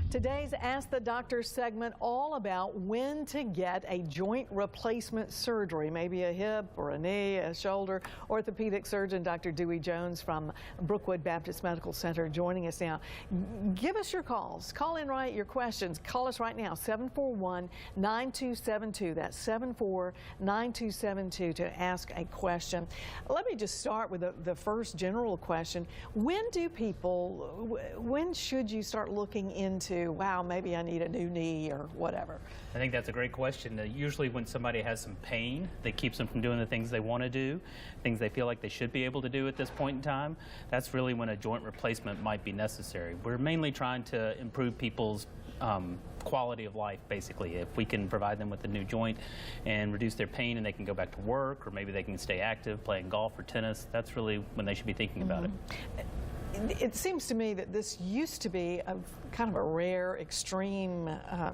Today's Ask the Doctor segment all about when to get a joint replacement surgery, maybe a hip or a knee, a shoulder. Orthopedic surgeon Dr. Dewey Jones from Brookwood Baptist Medical Center joining us now. Give us your calls. Call in your questions. Call us right now, 741-9272. That's 741-9272 to ask a question. Let me just start with the first general question. When should you start looking into, wow, maybe I need a new knee or whatever? I think that's a great question. Usually when somebody has some pain that keeps them from doing the things they want to do, things they feel like they should be able to do at this point in time, that's really when a joint replacement might be necessary. We're mainly trying to improve people's quality of life, basically. If we can provide them with a new joint and reduce their pain and they can go back to work, or maybe they can stay active playing golf or tennis, that's really when they should be thinking about it. It seems to me that this used to be kind of a rare, extreme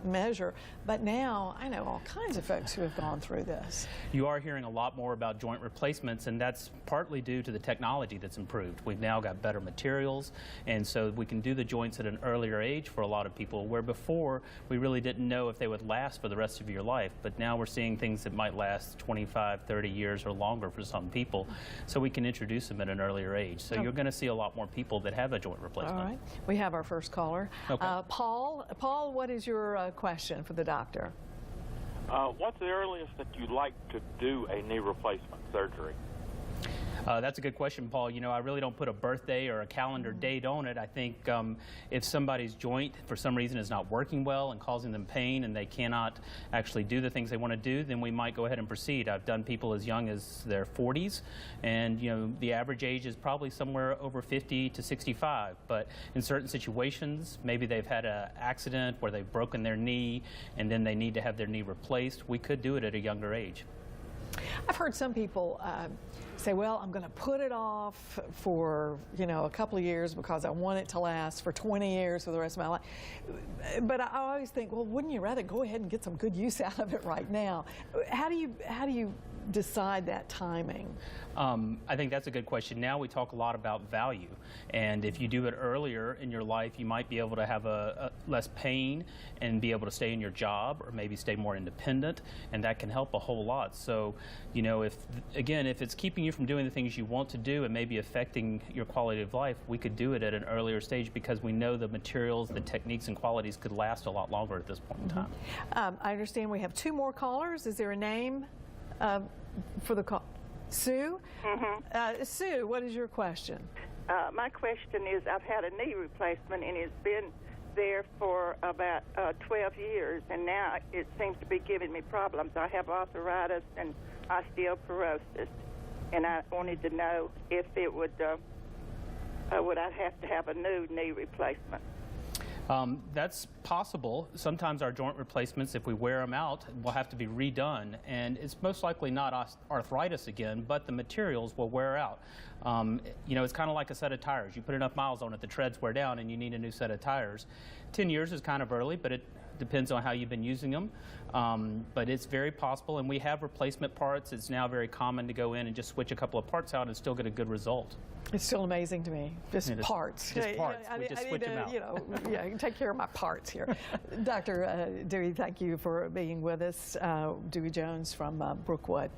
measure, but now I know all kinds of folks who have gone through this. You are hearing a lot more about joint replacements, and that's partly due to the technology that's improved. We've now got better materials, and so we can do the joints at an earlier age for a lot of people, where before we really didn't know if they would last for the rest of your life. But now we're seeing things that might last 25, 30 years or longer for some people, so we can introduce them at an earlier age. So you're going to see a lot more people that have a joint replacement. All right. We have our first caller. Okay. Paul, what is your question for the doctor? What's the earliest that you'd like to do a knee replacement surgery? That's a good question, Paul. You know, I really don't put a birthday or a calendar date on it. I think if somebody's joint for some reason is not working well and causing them pain and they cannot actually do the things they want to do, then we might go ahead and proceed. I've done people as young as their 40s, and you know, the average age is probably somewhere over 50 to 65. But in certain situations, maybe they've had an accident where they've broken their knee and then they need to have their knee replaced. We could do it at a younger age. I've heard some people say, well, I'm going to put it off for, you know, a couple of years because I want it to last for 20 years for the rest of my life. But I always think, well, wouldn't you rather go ahead and get some good use out of it right now? How do you decide that timing? I think that's a good question. Now we talk a lot about value, and if you do it earlier in your life, you might be able to have less pain and be able to stay in your job, or maybe stay more independent, and that can help a whole lot. So, you know, if it's keeping you from doing the things you want to do and maybe affecting your quality of life, we could do it at an earlier stage because we know the materials, the techniques, and qualities could last a lot longer at this point in time. I understand we have two more callers. Is there a name for the call? Sue? Sue, what is your question? My question is, I've had a knee replacement, and it's been there for about 12 years, and now it seems to be giving me problems. I have arthritis and osteoporosis, and I wanted to know if it would I have to have a new knee replacement? That's possible. Sometimes our joint replacements, if we wear them out, will have to be redone, and it's most likely not arthritis again, but the materials will wear out. You know, it's kind of like a set of tires. You put enough miles on it, the treads wear down, and you need a new set of tires. 10 years is kind of early, but it depends on how you've been using them. But it's very possible, and we have replacement parts. It's now very common to go in and just switch a couple of parts out and still get a good result. It's still amazing to me. Just parts. Just parts. We just switch them out. You know, yeah, take care of my parts here. Dr. Dewey, thank you for being with us. Dewey Jones from Brookwood.